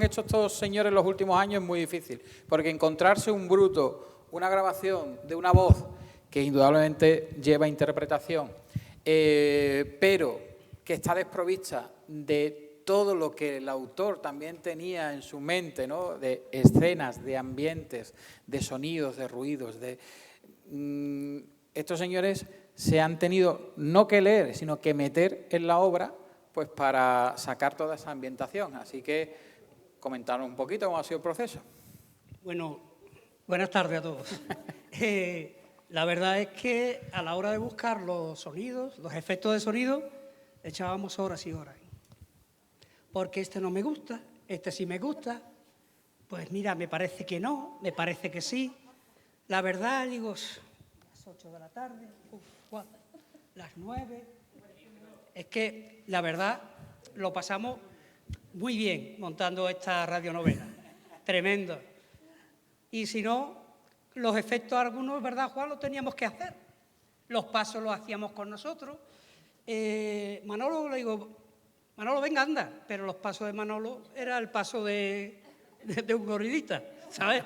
hecho estos señores en los últimos años es muy difícil, porque encontrarse un bruto, una grabación de una voz que indudablemente lleva interpretación, pero que está desprovista de todo lo que el autor también tenía en su mente, ¿no? De escenas, de ambientes, de sonidos, de ruidos. Estos señores se han tenido no que leer, sino que meter en la obra, pues para sacar toda esa ambientación. Así que comentaros un poquito cómo ha sido el proceso. Bueno, buenas tardes a todos. La verdad es que a la hora de buscar los sonidos, los efectos de sonido, echábamos horas y horas. Porque este no me gusta, este sí me gusta, pues mira, me parece que no, me parece que sí. La verdad, digo, las 8 de la tarde, las 9. Es que, la verdad, lo pasamos muy bien montando esta radionovela. Tremendo. Y si no, los efectos algunos, ¿verdad, Juan? Los teníamos que hacer. Los pasos los hacíamos con nosotros. Manolo, le digo, Manolo, venga, anda. Pero los pasos de Manolo era el paso de un gorilita, ¿sabes?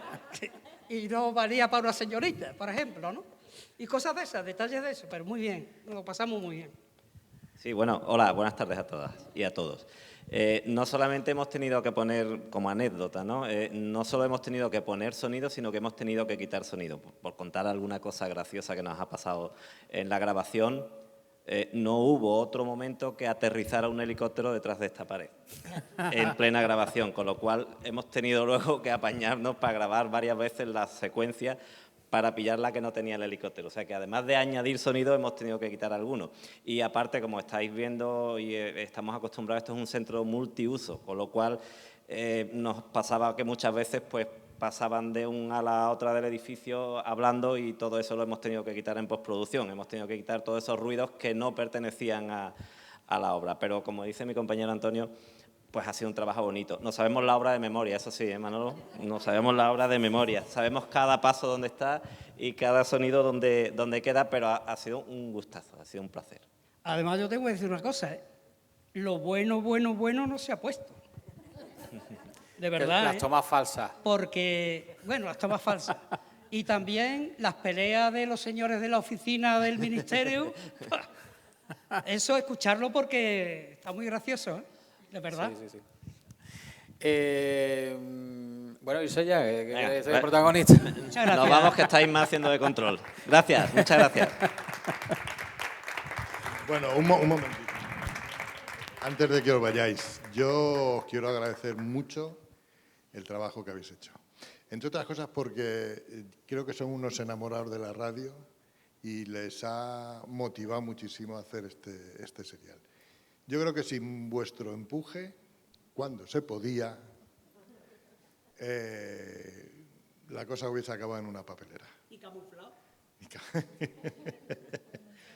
Y no valía para una señorita, por ejemplo, ¿no? Y cosas de esas, detalles de eso, pero muy bien, nos lo pasamos muy bien. Sí, bueno, hola, buenas tardes a todas y a todos. No solamente hemos tenido que poner, como anécdota, ¿no? No solo hemos tenido que poner sonido, sino que hemos tenido que quitar sonido. Por contar alguna cosa graciosa que nos ha pasado en la grabación, no hubo otro momento que aterrizara un helicóptero detrás de esta pared, en plena grabación, con lo cual hemos tenido luego que apañarnos para grabar varias veces la secuencia para pillar la que no tenía el helicóptero. O sea que además de añadir sonido hemos tenido que quitar algunos. Y aparte, como estáis viendo y estamos acostumbrados, esto es un centro multiuso, con lo cual nos pasaba que muchas veces pues pasaban de una a la otra del edificio hablando y todo eso lo hemos tenido que quitar en postproducción. Hemos tenido que quitar todos esos ruidos que no pertenecían a la obra. Pero como dice mi compañero Antonio, pues ha sido un trabajo bonito. No sabemos la obra de memoria, eso sí, Manolo, no sabemos la obra de memoria. Sabemos cada paso dónde está y cada sonido dónde queda, pero ha sido un gustazo, ha sido un placer. Además, yo tengo que decir una cosa, lo bueno no se ha puesto. De verdad. Las tomas falsas. Porque, bueno, las tomas falsas. Y también las peleas de los señores de la oficina del ministerio. Eso, escucharlo porque está muy gracioso, ¿eh? De verdad. Sí. Bueno, y soy ya, que soy el protagonista. Muchas gracias. Nos vamos, que estáis más haciendo de control. Gracias, muchas gracias. Bueno, un momentito. Antes de que os vayáis, yo os quiero agradecer mucho el trabajo que habéis hecho. Entre otras cosas porque creo que son unos enamorados de la radio y les ha motivado muchísimo a hacer este serial. Yo creo que sin vuestro empuje, cuando se podía, la cosa hubiese acabado en una papelera. ¿Y camuflado?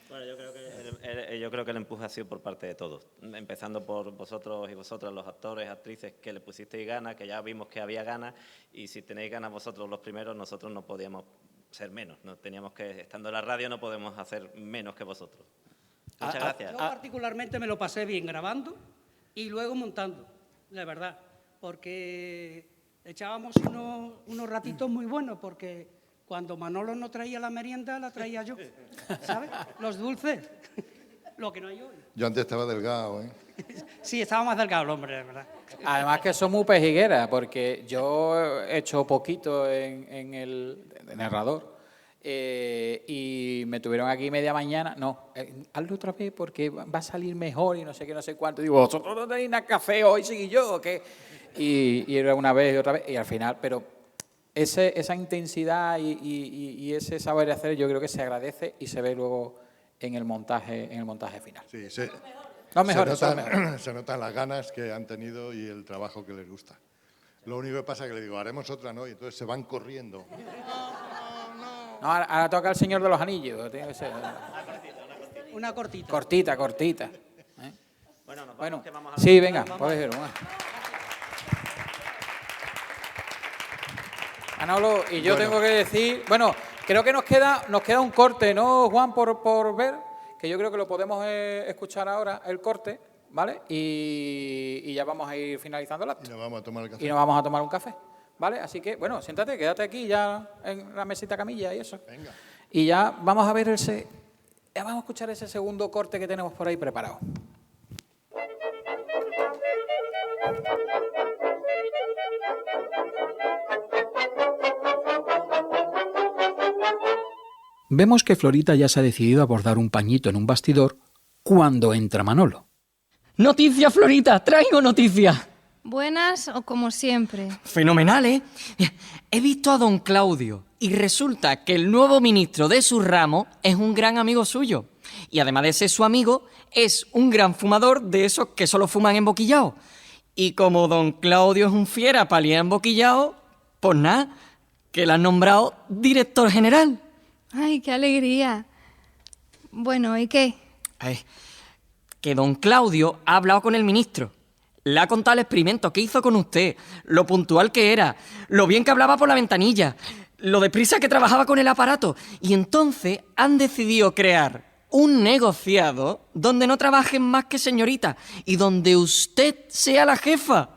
Bueno, yo creo que el empuje ha sido por parte de todos, empezando por vosotros y vosotras, los actores, actrices, que le pusisteis ganas, que ya vimos que había ganas, y si tenéis ganas vosotros los primeros, nosotros no podíamos ser menos, no teníamos que, estando en la radio, no podemos hacer menos que vosotros. Muchas gracias. Yo particularmente me lo pasé bien grabando y luego montando, la verdad, porque echábamos unos ratitos muy buenos, porque cuando Manolo no traía la merienda, la traía yo, ¿sabes? Los dulces, lo que no hay hoy. Yo antes estaba delgado, ¿eh? Sí, estaba más delgado el hombre, de verdad. Además que son muy pejigueras, porque yo he hecho poquito en el narrador y me tuvieron aquí media mañana. No, hazlo otra vez porque va a salir mejor y no sé qué, no sé cuánto. Digo, ¿vosotros no tenéis nada café hoy, seguí yo o qué? Y era una vez y otra vez y al final, pero esa intensidad y ese saber hacer yo creo que se agradece y se ve luego en el montaje final. Sí, se notan las ganas que han tenido y el trabajo que les gusta. Lo único que pasa es que le digo, haremos otra, ¿no? Y entonces se van corriendo. No, ahora toca el Señor de los Anillos. Tiene que ser una cortita. Cortita. Bueno, que vamos a sí, venga, puedes ir. Manolo, y yo tengo que decir, bueno, creo que nos queda un corte, ¿no, Juan, por ver? Que yo creo que lo podemos escuchar ahora, el corte, ¿vale? Y ya vamos a ir finalizando el acto. Y nos vamos a tomar el café. Y nos vamos a tomar un café, ¿vale? Así que, bueno, siéntate, quédate aquí ya en la mesita camilla y eso. Venga. Y ya vamos a ver vamos a escuchar ese segundo corte que tenemos por ahí preparado. Vemos que Florita ya se ha decidido a bordar un pañito en un bastidor cuando entra Manolo. Noticia, Florita, traigo noticia. ¿Buenas o como siempre? Fenomenal, ¿eh? He visto a don Claudio y resulta que el nuevo ministro de su ramo es un gran amigo suyo. Y además de ser su amigo, es un gran fumador de esos que solo fuman emboquillado. Y como don Claudio es un fiera para liar emboquillado, pues nada, que le han nombrado director general. ¡Ay, qué alegría! Bueno, ¿y qué? Que don Claudio ha hablado con el ministro. Le ha contado el experimento que hizo con usted, lo puntual que era, lo bien que hablaba por la ventanilla, lo deprisa que trabajaba con el aparato. Y entonces han decidido crear un negociado donde no trabajen más que señoritas y donde usted sea la jefa.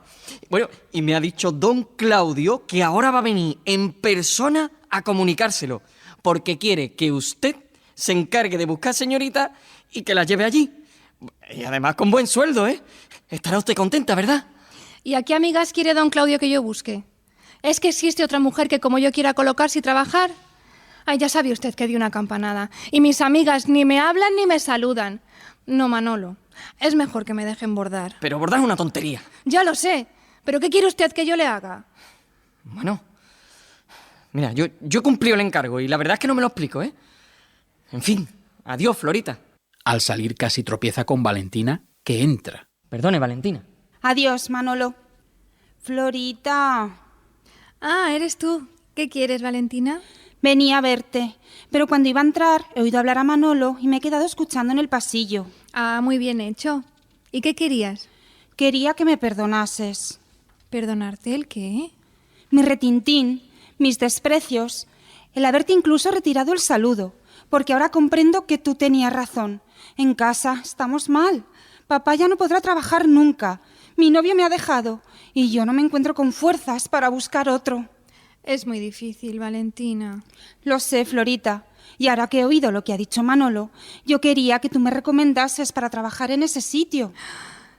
Bueno, y me ha dicho don Claudio que ahora va a venir en persona a comunicárselo, porque quiere que usted se encargue de buscar señoritas y que las lleve allí. Y además con buen sueldo, ¿eh? Estará usted contenta, ¿verdad? ¿Y a qué amigas quiere don Claudio que yo busque? ¿Es que existe otra mujer que como yo quiera colocarse y trabajar? Ay, ya sabe usted que di una campanada. Y mis amigas ni me hablan ni me saludan. No, Manolo, es mejor que me dejen bordar. Pero bordar es una tontería. Ya lo sé, pero ¿qué quiere usted que yo le haga? Bueno, mira, yo he cumplido el encargo y la verdad es que no me lo explico, ¿eh? En fin, adiós, Florita. Al salir casi tropieza con Valentina, que entra. Perdone, Valentina. Adiós, Manolo. Florita. Ah, eres tú. ¿Qué quieres, Valentina? Venía a verte, pero cuando iba a entrar he oído hablar a Manolo y me he quedado escuchando en el pasillo. Ah, muy bien hecho. ¿Y qué querías? Quería que me perdonases. ¿Perdonarte el qué? Mi retintín, mis desprecios, el haberte incluso retirado el saludo, porque ahora comprendo que tú tenías razón. En casa estamos mal. Papá ya no podrá trabajar nunca. Mi novio me ha dejado y yo no me encuentro con fuerzas para buscar otro. Es muy difícil, Valentina. Lo sé, Florita. Y ahora que he oído lo que ha dicho Manolo, yo quería que tú me recomendases para trabajar en ese sitio.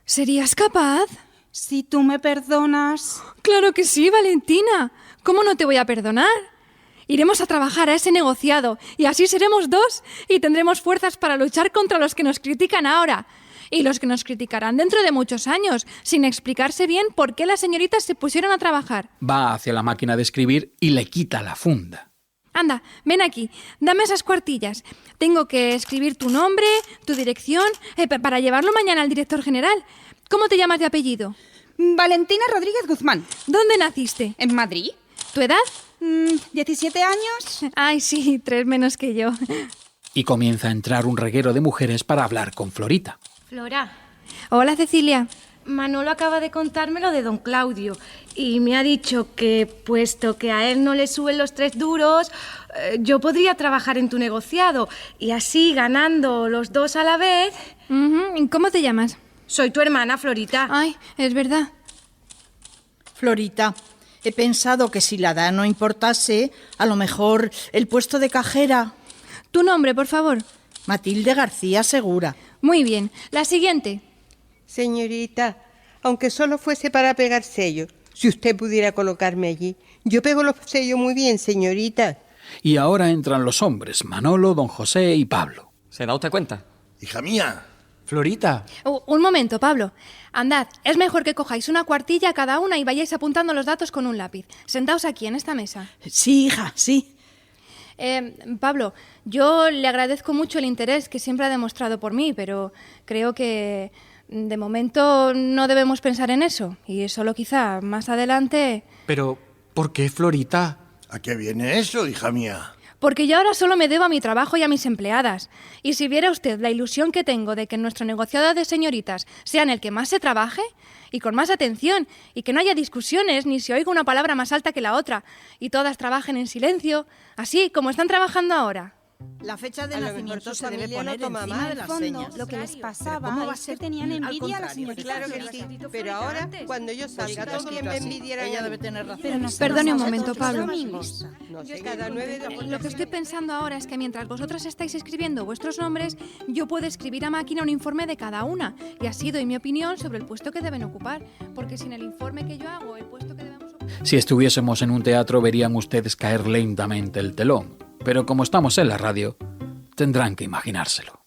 ¿Serías capaz? Si tú me perdonas. ¡Claro que sí, Valentina! ¿Cómo no te voy a perdonar? Iremos a trabajar a ese negociado y así seremos dos y tendremos fuerzas para luchar contra los que nos critican ahora y los que nos criticarán dentro de muchos años, sin explicarse bien por qué las señoritas se pusieron a trabajar. Va hacia la máquina de escribir y le quita la funda. Anda, ven aquí, dame esas cuartillas. Tengo que escribir tu nombre, tu dirección, para llevarlo mañana al director general. ¿Cómo te llamas de apellido? Valentina Rodríguez Guzmán. ¿Dónde naciste? En Madrid. ¿Tu edad? 17 años. Ay, sí, 3 menos que yo. Y comienza a entrar un reguero de mujeres para hablar con Florita. Flora. Hola, Cecilia. Manolo acaba de contarme lo de don Claudio y me ha dicho que, puesto que a él no le suben los 3 duros, yo podría trabajar en tu negociado y así ganando los 2 a la vez. ¿Y cómo te llamas? Soy tu hermana, Florita. Ay, es verdad. Florita, he pensado que si la edad no importase, a lo mejor el puesto de cajera. ¿Tu nombre, por favor? Matilde García Segura. Muy bien. La siguiente. Señorita, aunque solo fuese para pegar sellos, si usted pudiera colocarme allí. Yo pego los sellos muy bien, señorita. Y ahora entran los hombres, Manolo, don José y Pablo. ¿Se da usted cuenta? Hija mía. Florita. Un momento, Pablo. Andad, es mejor que cojáis una cuartilla cada una y vayáis apuntando los datos con un lápiz. Sentaos aquí, en esta mesa. Sí, hija, sí. Pablo, yo le agradezco mucho el interés que siempre ha demostrado por mí, pero creo que de momento no debemos pensar en eso. Y solo quizá más adelante... Pero, ¿por qué, Florita? ¿A qué viene eso, hija mía? Porque yo ahora solo me debo a mi trabajo y a mis empleadas. Y si viera usted la ilusión que tengo de que nuestro negociado de señoritas sea en el que más se trabaje y con más atención y que no haya discusiones ni se oiga una palabra más alta que la otra y todas trabajen en silencio, así como están trabajando ahora. La fecha de A lo mejor nacimiento su se debe familia no poner toma encima mal. de En el las fondo, señas. lo que les ¿Cómo pasaba va a es que ser tenían al envidia a la contrario? señorita. Claro que sí, pero ahora, cuando yo salga, todos los que me envidiarán Ella a mí. debe tener razón. Pero nos Perdone un pasamos momento, nosotros Pablo. amigos. No sé, cada 9 de Lo que estoy pensando ahora es que mientras vosotras estáis escribiendo vuestros nombres, yo puedo escribir a máquina un informe de cada una y así doy mi opinión sobre el puesto que deben ocupar, porque sin el informe que yo hago, el puesto que debemos ocupar... Si estuviésemos en un teatro verían ustedes caer lentamente el telón, pero como estamos en la radio, tendrán que imaginárselo.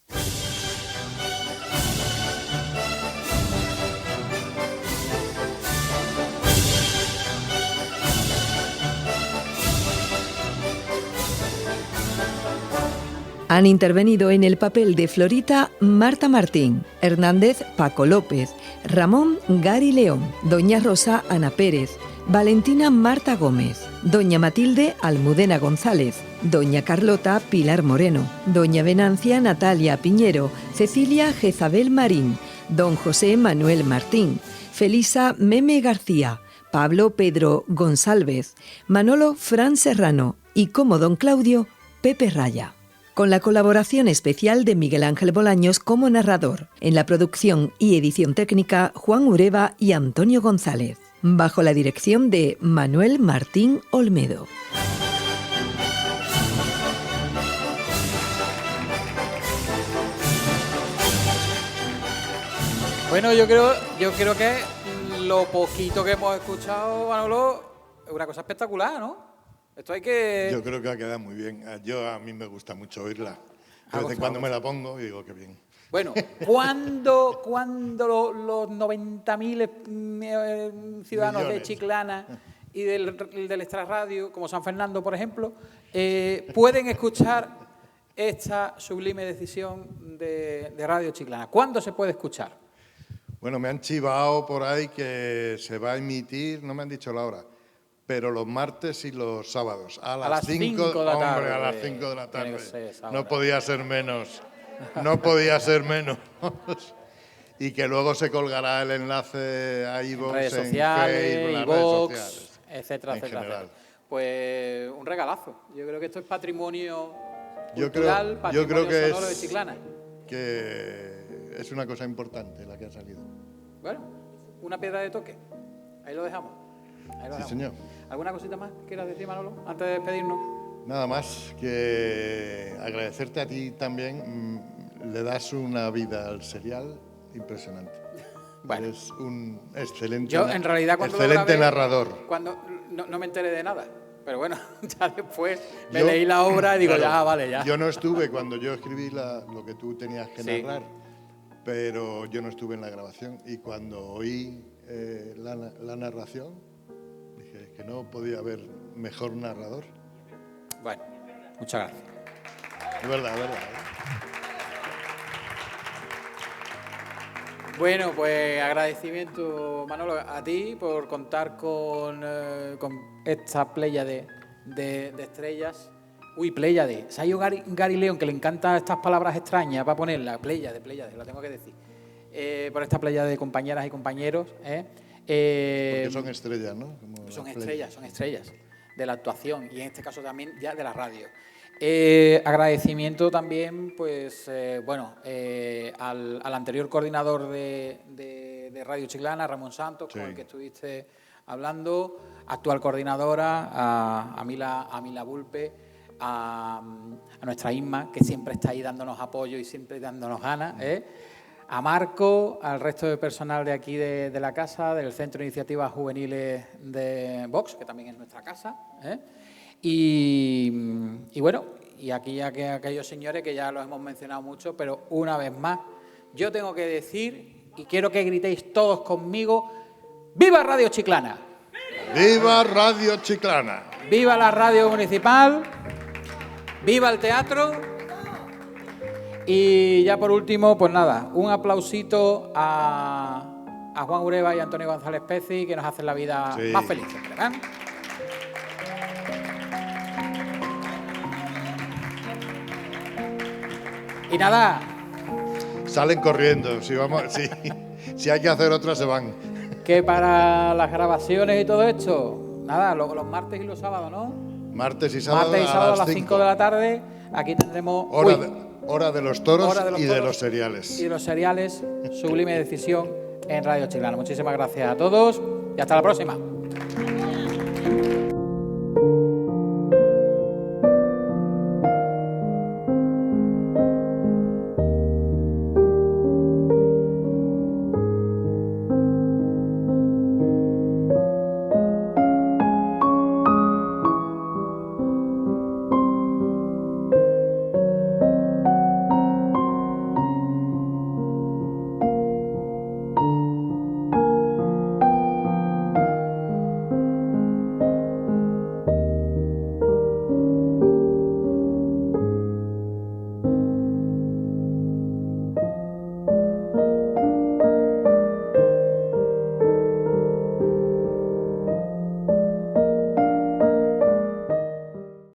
Han intervenido en el papel de Florita Marta Martín, Hernández Paco López, Ramón Gary León, Doña Rosa Ana Pérez, Valentina Marta Gómez, Doña Matilde Almudena González, Doña Carlota Pilar Moreno, Doña Venancia Natalia Piñero, Cecilia Jezabel Marín, Don José Manuel Martín, Felisa Meme García, Pablo Pedro González, Manolo Fran Serrano y como Don Claudio, Pepe Raya. Con la colaboración especial de Miguel Ángel Bolaños como narrador. En la producción y edición técnica, Juan Ureva y Antonio González. Bajo la dirección de Manuel Martín Olmedo. Bueno, yo creo que lo poquito que hemos escuchado, Manolo, es una cosa espectacular, ¿no? Esto hay que... Yo creo que ha quedado muy bien. A mí me gusta mucho oírla. De vez en cuando me la pongo y digo, qué bien. Bueno, ¿cuándo los 90.000 ciudadanos de Chiclana y del extrarradio, como San Fernando, por ejemplo, pueden escuchar esta sublime decisión de Radio Chiclana? ¿Cuándo se puede escuchar? Bueno, me han chivado por ahí que se va a emitir, no me han dicho la hora, pero los martes y los sábados, a las 5 de la tarde. Hombre, a las 5 de la tarde. No podía ser menos. No podía ser menos. Y que luego se colgará el enlace a iVoox, redes sociales, en iVoox, redes sociales, etcétera, en etcétera, general. etcétera. Pues un regalazo. Yo creo que esto es patrimonio Yo cultural, creo que sonoro de Chiclana. Que es una cosa importante la que ha salido. Bueno, una piedra de toque. Ahí lo dejamos. Sí, señor. ¿Alguna cosita más quieras decir, Manolo, antes de despedirnos? Nada más que agradecerte a ti también. Le das una vida al serial impresionante. Bueno. Eres un excelente, Yo, en realidad, cuando excelente lo grabé, narrador. Cuando no me enteré de nada. Pero bueno, ya después me leí la obra y digo, claro, ya, vale, ya. Yo no estuve cuando yo escribí lo que tú tenías que narrar, pero yo no estuve en la grabación. Y cuando oí la narración, dije que no podía haber mejor narrador. Bueno, muchas gracias. Es verdad, es verdad. Bueno, pues agradecimiento, Manolo, a ti por contar con esta pléyade de estrellas. Uy, pléyade. Se ha ido Gary León, que le encantan estas palabras extrañas para ponerla. Pléyade, lo tengo que decir. Por esta pléyade de compañeras y compañeros. Porque son estrellas, ¿no? Son estrellas de la actuación y en este caso también ya de la radio. Agradecimiento también, pues, al anterior coordinador de Radio Chiclana, Ramón Santos, con el que estuviste hablando, actual coordinadora, a Mila Bulpe, a nuestra Isma, que siempre está ahí dándonos apoyo y siempre dándonos ganas, a Marco, al resto del personal de aquí de la casa, del Centro de Iniciativas Juveniles de Vox, que también es nuestra casa, Y bueno, y aquí aquellos señores que ya los hemos mencionado mucho, pero una vez más, yo tengo que decir, y quiero que gritéis todos conmigo, ¡viva Radio Chiclana! ¡Viva Radio Chiclana! ¡Viva la radio municipal! ¡Viva el teatro! Y ya por último, pues nada, un aplausito a Juan Ureva y a Antonio González Pezzi, que nos hacen la vida más feliz, ¿verdad? Y nada. Salen corriendo. Si hay que hacer otra, se van. Que para las grabaciones y todo esto, nada, los martes y los sábados, ¿no? Martes y sábados a las 5 de la tarde, Aquí tendremos... Hora de los toros y de toros los seriales. Y de los seriales, Sublime Decisión en Radio Chiclana. Muchísimas gracias a todos y hasta la próxima.